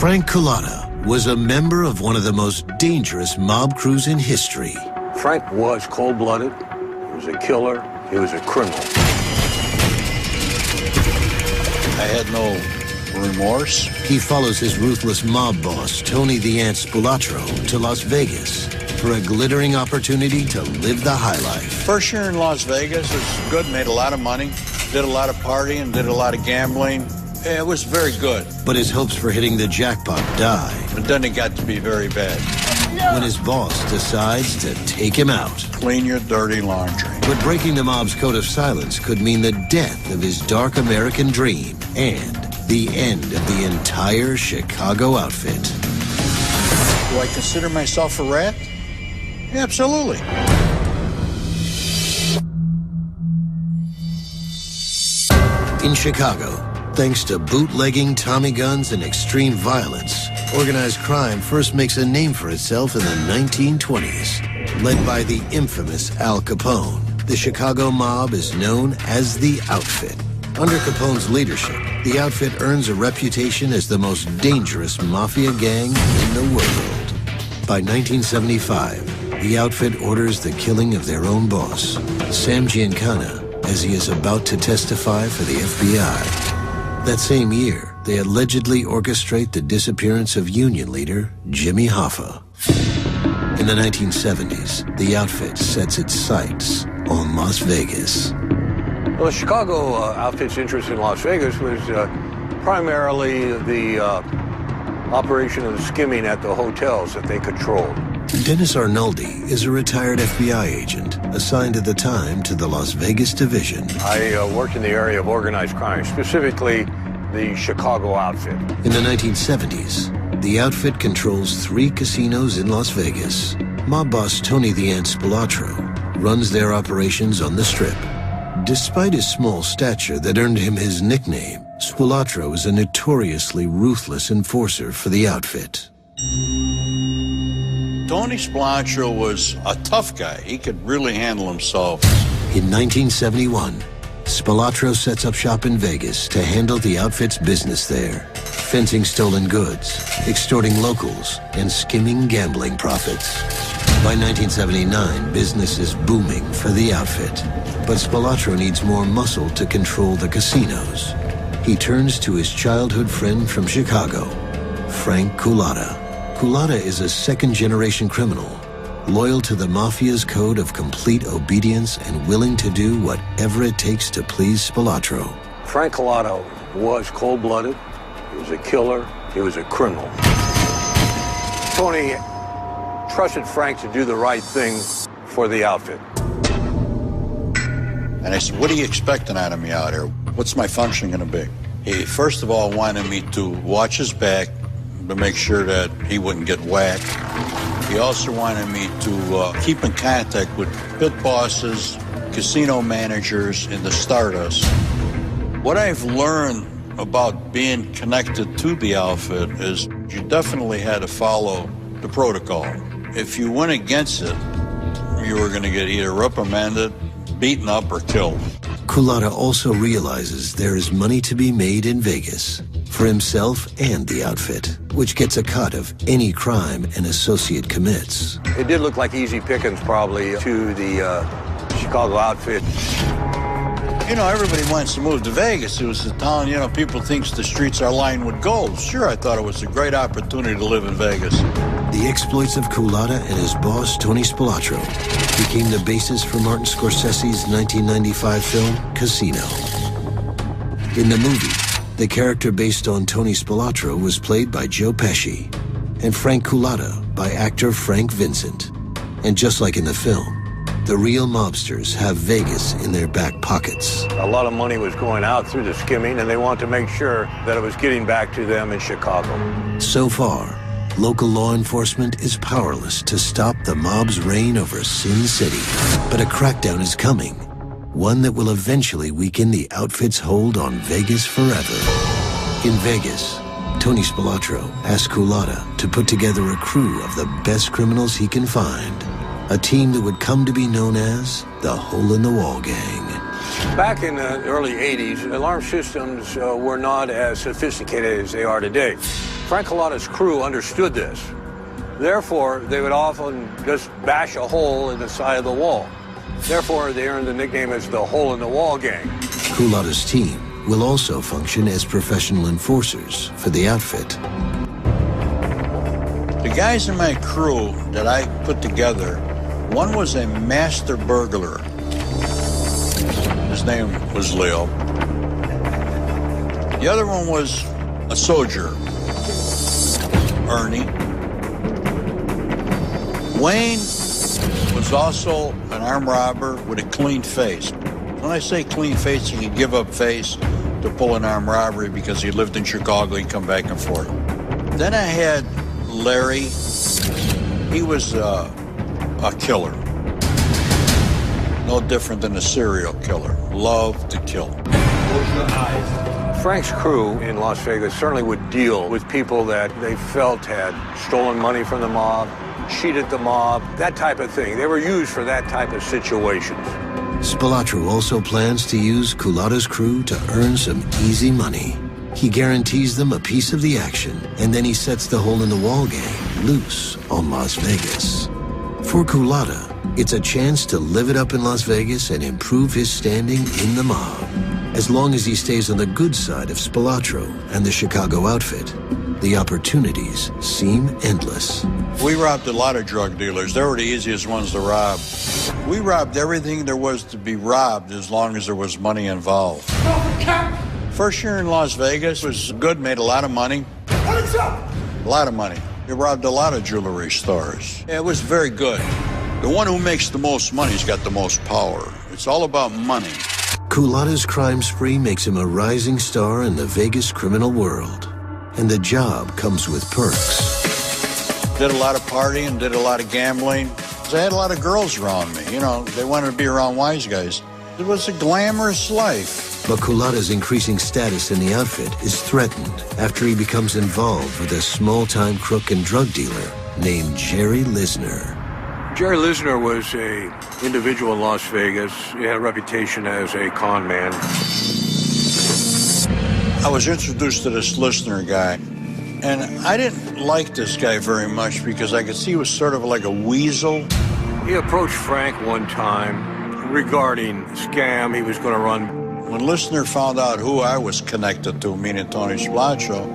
Frank Cullotta was a member of one of the most dangerous mob crews in history. Frank was cold-blooded. He was a killer. He was a criminal. I had no remorse. He follows his ruthless mob boss, Tony the Ant Spolatro, to Las Vegas for a glittering opportunity to live the high life. First year in Las Vegas was good, made a lot of money, did a lot of partying, did a lot of gambling. It was very good. But his hopes for hitting the jackpot die. But then it got to be very bad. When his boss decides to take him out. Clean your dirty laundry. But breaking the mob's code of silence could mean the death of his dark American dream and the end of the entire Chicago outfit. Do I consider myself a rat? Absolutely. In Chicago, thanks to bootlegging, Tommy guns, and extreme violence, organized crime first makes a name for itself in the 1920s. Led by the infamous Al Capone, the Chicago mob is known as the Outfit. Under Capone's leadership, the Outfit earns a reputation as the most dangerous mafia gang in the world. By 1975, the Outfit orders the killing of their own boss, Sam Giancana, as he is about to testify for the FBI. That same year, they allegedly orchestrate the disappearance of union leader Jimmy Hoffa. In the 1970s, the Outfit sets its sights on Las Vegas. Well, the Chicago Outfit's interest in Las Vegas was primarily the operation of skimming at the hotels that they controlled. Dennis Arnoldi is a retired FBI agent assigned at the time to the Las Vegas division. I worked in the area of organized crime, specifically the Chicago Outfit. In the 1970s, the Outfit controls 3 casinos in Las Vegas. Mob boss Tony the Ant Spolatro runs their operations on the Strip. Despite his small stature that earned him his nickname, Spolatro is a notoriously ruthless enforcer for the Outfit. Tony Spolatro was a tough guy. He could really handle himself. In 1971, Spolatro sets up shop in Vegas to handle the Outfit's business there, fencing stolen goods, extorting locals, and skimming gambling profits. By 1979, business is booming for the Outfit, but Spolatro needs more muscle to control the casinos. He turns to his childhood friend from Chicago, Frank Cullotta. Cullotta is a second-generation criminal, loyal to the mafia's code of complete obedience and willing to do whatever it takes to please Spolatro. Frank Cullotta was cold-blooded. He was a killer. He was a criminal. Tony trusted Frank to do the right thing for the Outfit. And I said, what are you expecting out of me out here? What's my function going to be? He, first of all, wanted me to watch his back to make sure that he wouldn't get whacked. He also wanted me to keep in contact with pit bosses, casino managers, and the stardust. What I've learned about being connected to the Outfit is you definitely had to follow the protocol. If you went against it, you were going to get either reprimanded, beaten up, or killed. Cullotta also realizes there is money to be made in Vegas for himself and the Outfit, which gets a cut of any crime an associate commits. It did look like easy pickings, probably, to the Chicago Outfit. You know, everybody wants to move to Vegas. It was a town, you know, people think the streets are lined with gold. Sure, I thought it was a great opportunity to live in Vegas. The exploits of Cullotta and his boss, Tony Spolatro, became the basis for Martin Scorsese's 1995 film, Casino. In the movie, the character based on Tony Spolatro was played by Joe Pesci, and Frank Cullotta by actor Frank Vincent. And just like in the film, the real mobsters have Vegas in their back pockets. A lot of money was going out through the skimming, and they wanted to make sure that it was getting back to them in Chicago. So far, local law enforcement is powerless to stop the mob's reign over Sin City. But a crackdown is coming, one that will eventually weaken the Outfit's hold on Vegas forever. In Vegas, Tony Spolatro asks Cullotta to put together a crew of the best criminals he can find. A team that would come to be known as the Hole-in-the-Wall Gang. Back in the early 80s, alarm systems were not as sophisticated as they are today. Frank Cullotta's crew understood this. Therefore, they would often just bash a hole in the side of the wall. Therefore, they earned the nickname as the Hole in the Wall Gang. Cullotta's team will also function as professional enforcers for the outfit. The guys in my crew that I put together, one was a master burglar. His name was Leo. The other one was a soldier, Ernie. Wayne was also an armed robber with a clean face. When I say clean face, he could give up face to pull an armed robbery because he lived in Chicago, he'd come back and forth. Then I had Larry. He was a killer. No different than a serial killer. Loved to kill. Close your eyes. Frank's crew in Las Vegas certainly would deal with people that they felt had stolen money from the mob, cheated the mob, that type of thing. They were used for that type of situations. Spilotro also plans to use Cullotta's crew to earn some easy money. He guarantees them a piece of the action, and then he sets the Hole in the Wall gang loose on Las Vegas. For Cullotta, it's a chance to live it up in Las Vegas and improve his standing in the mob. As long as he stays on the good side of Spilotro and the Chicago outfit, the opportunities seem endless. We robbed a lot of drug dealers. They were the easiest ones to rob. We robbed everything there was to be robbed as long as there was money involved. First year in Las Vegas was good, made a lot of money. What's up? A lot of money. We robbed a lot of jewelry stores. Yeah, it was very good. The one who makes the most money's got the most power. It's all about money. Cullotta's crime spree makes him a rising star in the Vegas criminal world. And the job comes with perks. Did a lot of partying, did a lot of gambling. I had a lot of girls around me. You know, they wanted to be around wise guys. It was a glamorous life. But Cullotta's increasing status in the outfit is threatened after he becomes involved with a small-time crook and drug dealer named Jerry Lisner. Jerry Lisner was an individual in Las Vegas. He had a reputation as a con man. I was introduced to this Lisner guy, and I didn't like this guy very much because I could see he was sort of like a weasel. He approached Frank one time regarding a scam he was going to run. When Lisner found out who I was connected to, meaning Tony Spilotro,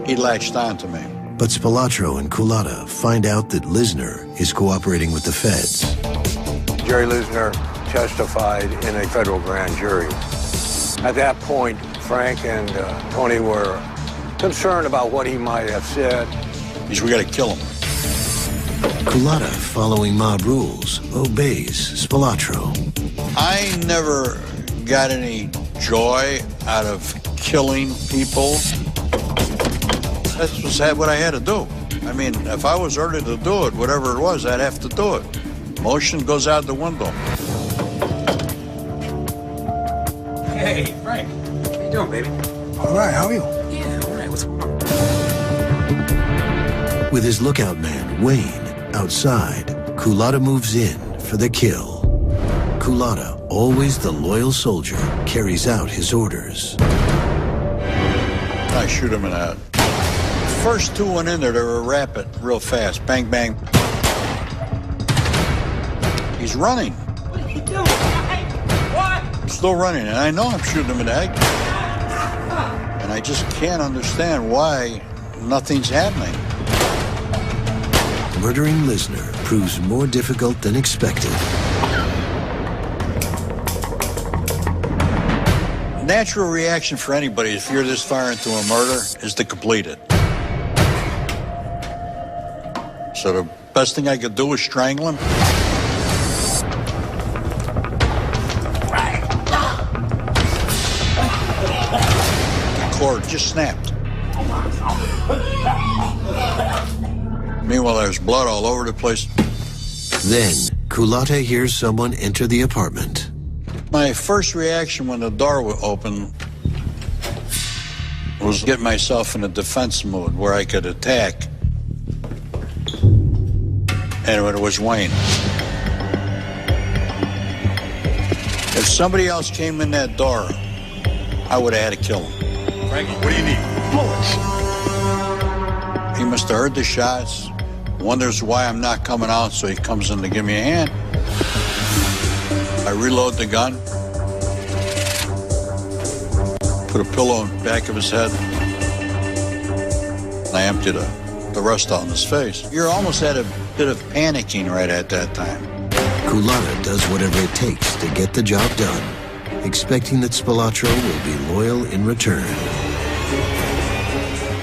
he latched on to me. But Spilotro and Cullotta find out that Lisner is cooperating with the feds. Jerry Lisner testified in a federal grand jury. At that point, Frank and Tony were concerned about what he might have said. We got to kill him. Cullotta, following mob rules, obeys Spilotro. I never got any joy out of killing people. That's what I had to do. I mean, if I was ordered to do it, whatever it was, I'd have to do it. Motion goes out the window. Hey, Frank. How you doing, baby? All right, how are you? Yeah, all right. What's going on? With his lookout man, Wayne, outside, Cullotta moves in for the kill. Cullotta, always the loyal soldier, carries out his orders. I shoot him in the head. First two went in there, they were rapid, real fast. Bang, bang. He's running. What are you doing? What? I'm still running, and I know I'm shooting him in the head. And I just can't understand why nothing's happening. Murdering Lisner proves more difficult than expected. Natural reaction for anybody, if you're this far into a murder, is to complete it. So the best thing I could do was strangle him. The cord just snapped. Meanwhile, there's blood all over the place. Then, Cullotta hears someone enter the apartment. My first reaction when the door was open was get myself in a defense mode where I could attack. And it was Wayne. If somebody else came in that door, I would have had to kill him. Frankie, what do you need? Bullets. He must have heard the shots, wonders why I'm not coming out, so he comes in to give me a hand. I reload the gun, put a pillow in the back of his head, and I empty the rest out in his face. You're almost at a bit of panicking right at that time. Cullotta does whatever it takes to get the job done, expecting that Spilotro will be loyal in return.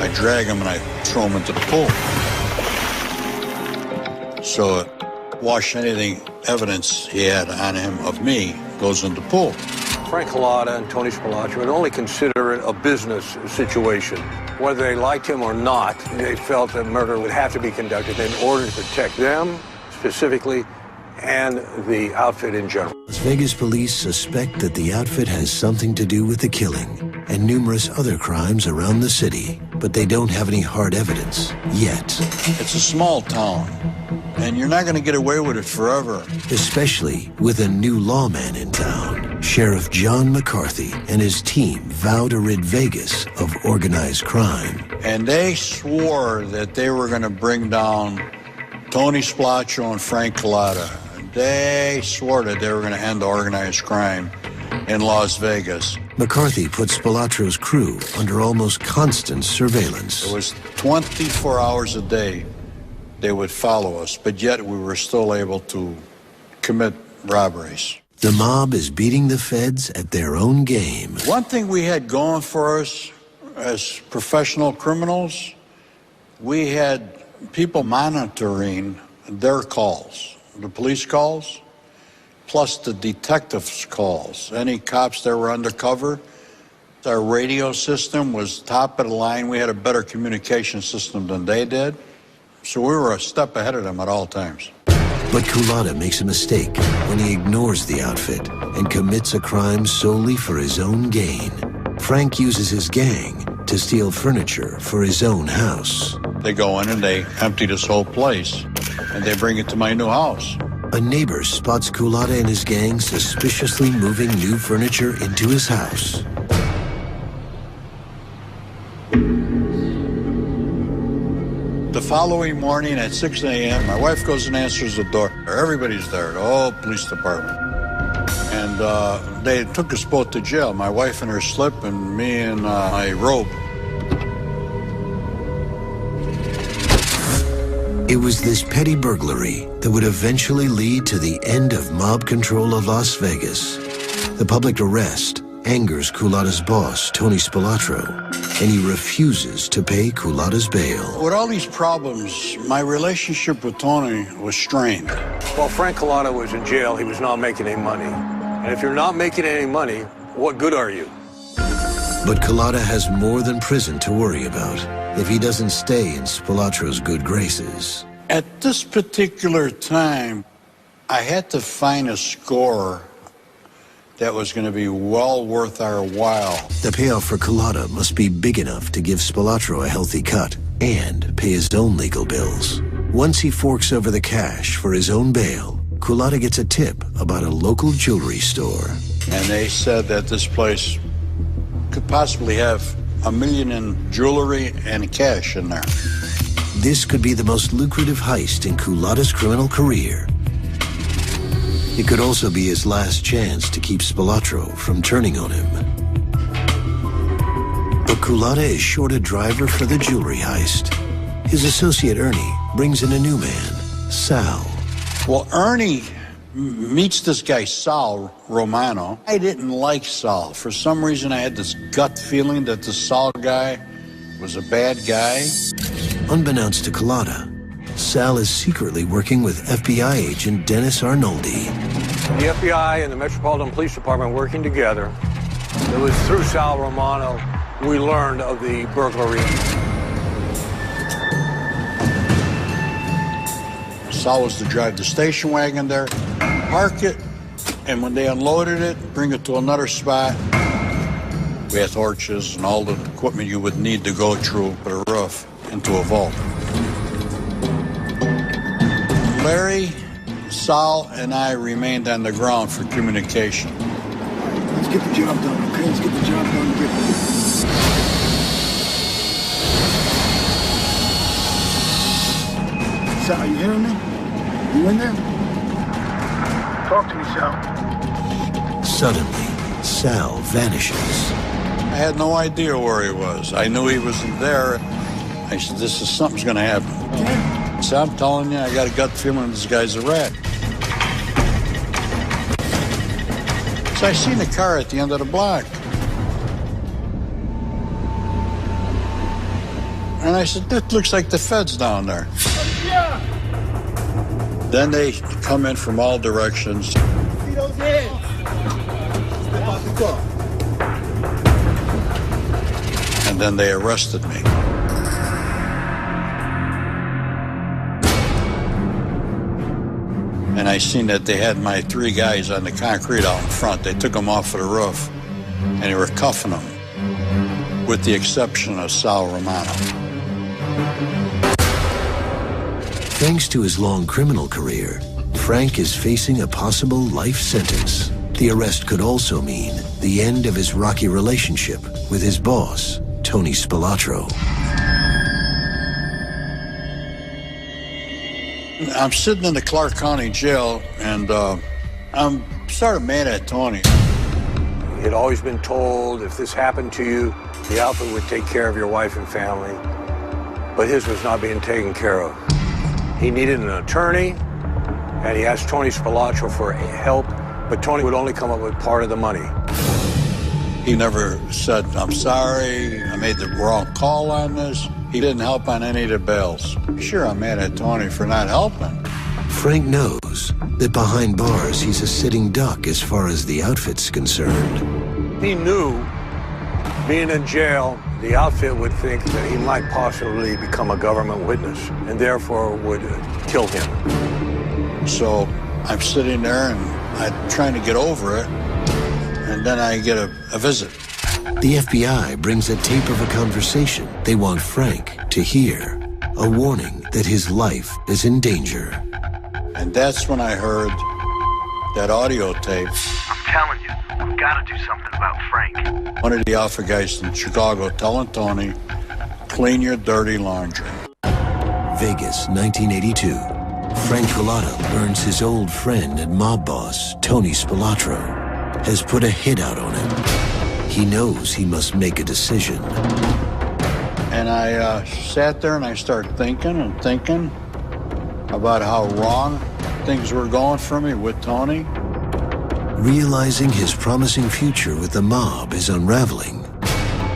I drag him and I throw him into the pool. So wash anything, evidence he had on him of me, goes in the pool. Frank Cullotta and Tony Spilotro would only consider it a business situation. Whether they liked him or not, they felt that murder would have to be conducted in order to protect them specifically and the outfit in general. Las Vegas police suspect that the outfit has something to do with the killing and numerous other crimes around the city, but they don't have any hard evidence yet. It's a small town, and you're not going to get away with it forever. Especially with a new lawman in town. Sheriff John McCarthy and his team vow to rid Vegas of organized crime. And they swore that they were going to bring down Tony Spilotro and Frank Cullotta. They swore that they were going to end organized crime in Las Vegas. McCarthy put Spilotro's crew under almost constant surveillance. It was 24 hours a day they would follow us, but yet we were still able to commit robberies. The mob is beating the feds at their own game. One thing we had going for us as professional criminals, we had people monitoring their calls, the police calls, plus the detectives' calls. Any cops that were undercover, our radio system was top of the line. We had a better communication system than they did. So we were a step ahead of them at all times. But Cullotta makes a mistake when he ignores the outfit and commits a crime solely for his own gain. Frank uses his gang to steal furniture for his own house. They go in and they empty this whole place, and they bring it to my new house. A neighbor spots Cullotta and his gang suspiciously moving new furniture into his house. The following morning at 6 a.m., my wife goes and answers the door. Everybody's there, the whole police department. And they took us both to jail, my wife in her slip and me in my robe. It was this petty burglary that would eventually lead to the end of mob control of Las Vegas. The public arrest angers Cullotta's boss, Tony Spilotro, and he refuses to pay Cullotta's bail. With all these problems, my relationship with Tony was strained. While Frank Cullotta was in jail, he was not making any money. And if you're not making any money, what good are you? But Cullotta has more than prison to worry about if he doesn't stay in Spilotro's good graces. At this particular time, I had to find a score that was going to be well worth our while. The payoff for Cullotta must be big enough to give Spilotro a healthy cut and pay his own legal bills. Once he forks over the cash for his own bail, Cullotta gets a tip about a local jewelry store. And they said that this place could possibly have $1 million in jewelry and cash in there. This could be the most lucrative heist in Cullotta's criminal career. It could also be his last chance to keep Spilotro from turning on him. But Cullotta is short a driver for the jewelry heist. His associate Ernie brings in a new man, Sal. Well, Ernie meets this guy, Sal Romano. I didn't like Sal. For some reason, I had this gut feeling that the Sal guy was a bad guy. Unbeknownst to Cullotta, Sal is secretly working with FBI agent Dennis Arnoldi. The FBI and the Metropolitan Police Department working together. It was through Sal Romano we learned of the burglary. Sal was to drive the station wagon there, park it, and when they unloaded it, bring it to another spot. We had torches and all the equipment you would need to go through, put a roof into a vault. Larry, Sal, and I remained on the ground for communication. Let's get the job done, okay? Let's get the job done. Sal, you hearing me? You in there? Talk to me, Sal. Suddenly, Sal vanishes. I had no idea where he was. I knew he wasn't there. I said, something's going to happen. Yeah. So I'm telling you, I got a gut feeling this guy's a rat. So I seen the car at the end of the block. And I said, this looks like the feds down there. Yeah. Then they come in from all directions. See those hands? Step out the car. And then they arrested me. And I seen that they had my 3 guys on the concrete out in front. They took them off of the roof, and they were cuffing them, with the exception of Sal Romano. Thanks to his long criminal career, Frank is facing a possible life sentence. The arrest could also mean the end of his rocky relationship with his boss, Tony Spilatro. I'm sitting in the Clark County jail, and I'm sort of mad at Tony. He had always been told if this happened to you, the outfit would take care of your wife and family, but his was not being taken care of. He needed an attorney, and he asked Tony Spilatro for help, but Tony would only come up with part of the money. He never said, I'm sorry, I made the wrong call on this. He didn't help on any of the bails. Sure, I'm mad at Tony for not helping. Frank knows that behind bars, he's a sitting duck as far as the outfit's concerned. He knew, being in jail, the outfit would think that he might possibly become a government witness and therefore would kill him. So I'm sitting there and I'm trying to get over it, and then I get a visit. The FBI brings a tape of a conversation they want Frank to hear, a warning that his life is in danger. And that's when I heard that audio tape. I'm telling you, we've got to do something about Frank. One of the alpha guys in Chicago telling Tony, clean your dirty laundry. Vegas, 1982. Frank Cullotta learns his old friend and mob boss, Tony Spilatro, has put a hit out on him. He knows he must make a decision. And I sat there and I started thinking and thinking about how wrong things were going for me with Tony. Realizing his promising future with the mob is unraveling,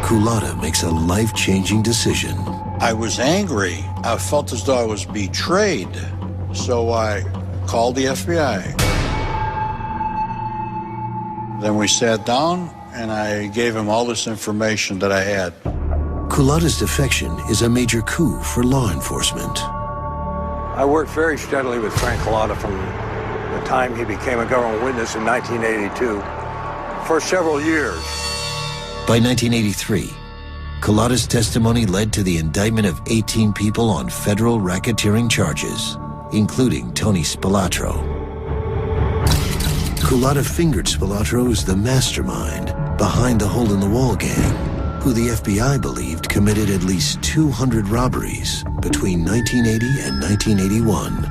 Cullotta makes a life-changing decision. I was angry. I felt as though I was betrayed. So I called the FBI. Then we sat down and I gave him all this information that I had. Cullotta's defection is a major coup for law enforcement. I worked very steadily with Frank Cullotta from the time he became a government witness in 1982 for several years. By 1983, Cullotta's testimony led to the indictment of 18 people on federal racketeering charges, including Tony Spilatro. Cullotta fingered Spilatro as the mastermind behind the hole-in-the-wall gang, who the FBI believed committed at least 200 robberies between 1980 and 1981.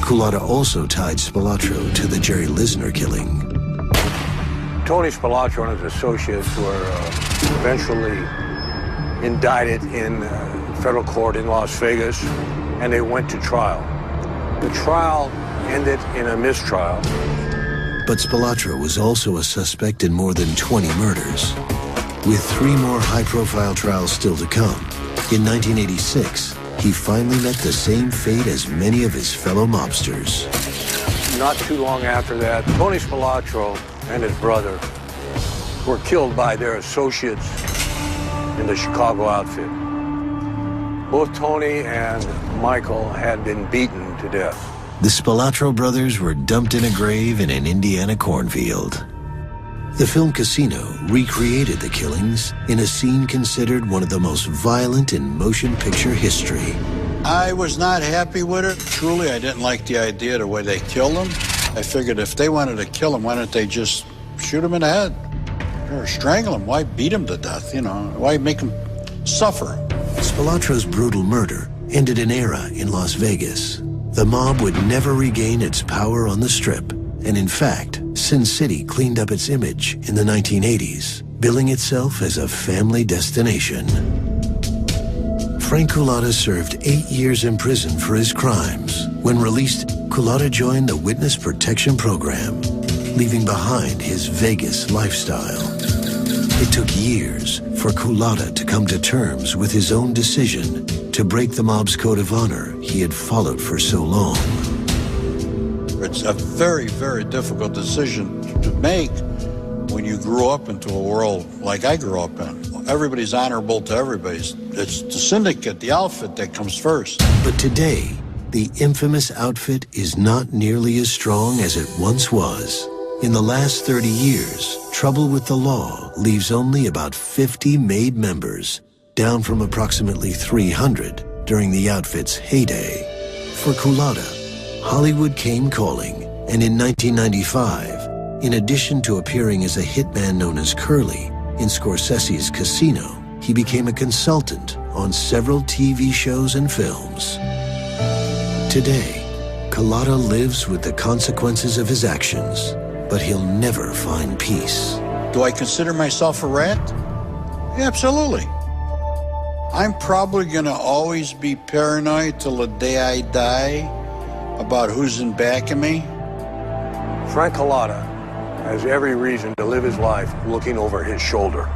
Cullotta also tied Spilatro to the Jerry Lisner killing. Tony Spilatro and his associates were eventually indicted in federal court in Las Vegas, and they went to trial. The trial ended in a mistrial. But Spilatro was also a suspect in more than 20 murders. With 3 more high-profile trials still to come, in 1986, he finally met the same fate as many of his fellow mobsters. Not too long after that, Tony Spilatro and his brother were killed by their associates in the Chicago Outfit. Both Tony and Michael had been beaten to death. The Spilatro brothers were dumped in a grave in an Indiana cornfield. The film Casino recreated the killings in a scene considered one of the most violent in motion picture history. I was not happy with it. Truly, I didn't like the idea of the way they killed him. I figured if they wanted to kill him, why don't they just shoot him in the head? Or strangle him. Why beat him to death, you know? Why make him suffer? Spilatro's brutal murder ended an era in Las Vegas. The mob would never regain its power on the Strip, and in fact, Sin City cleaned up its image in the 1980s, billing itself as a family destination. Frank Cullotta served 8 years in prison for his crimes. When released, Cullotta joined the Witness Protection Program, leaving behind his Vegas lifestyle. It took years for Cullotta to come to terms with his own decision to break the mob's code of honor he had followed for so long. It's a very, very difficult decision to make when you grew up into a world like I grew up in. Everybody's honorable to everybody. It's the syndicate, the outfit that comes first. But today, the infamous outfit is not nearly as strong as it once was. In the last 30 years, trouble with the law leaves only about 50 made members, down from approximately 300 during the outfit's heyday. For Cullotta, Hollywood came calling, and in 1995, in addition to appearing as a hitman known as Curly in Scorsese's Casino, he became a consultant on several TV shows and films. Today, Cullotta lives with the consequences of his actions, but he'll never find peace. Do I consider myself a rat? Yeah, absolutely. I'm probably gonna always be paranoid till the day I die about who's in back of me. Frank Cullotta has every reason to live his life looking over his shoulder.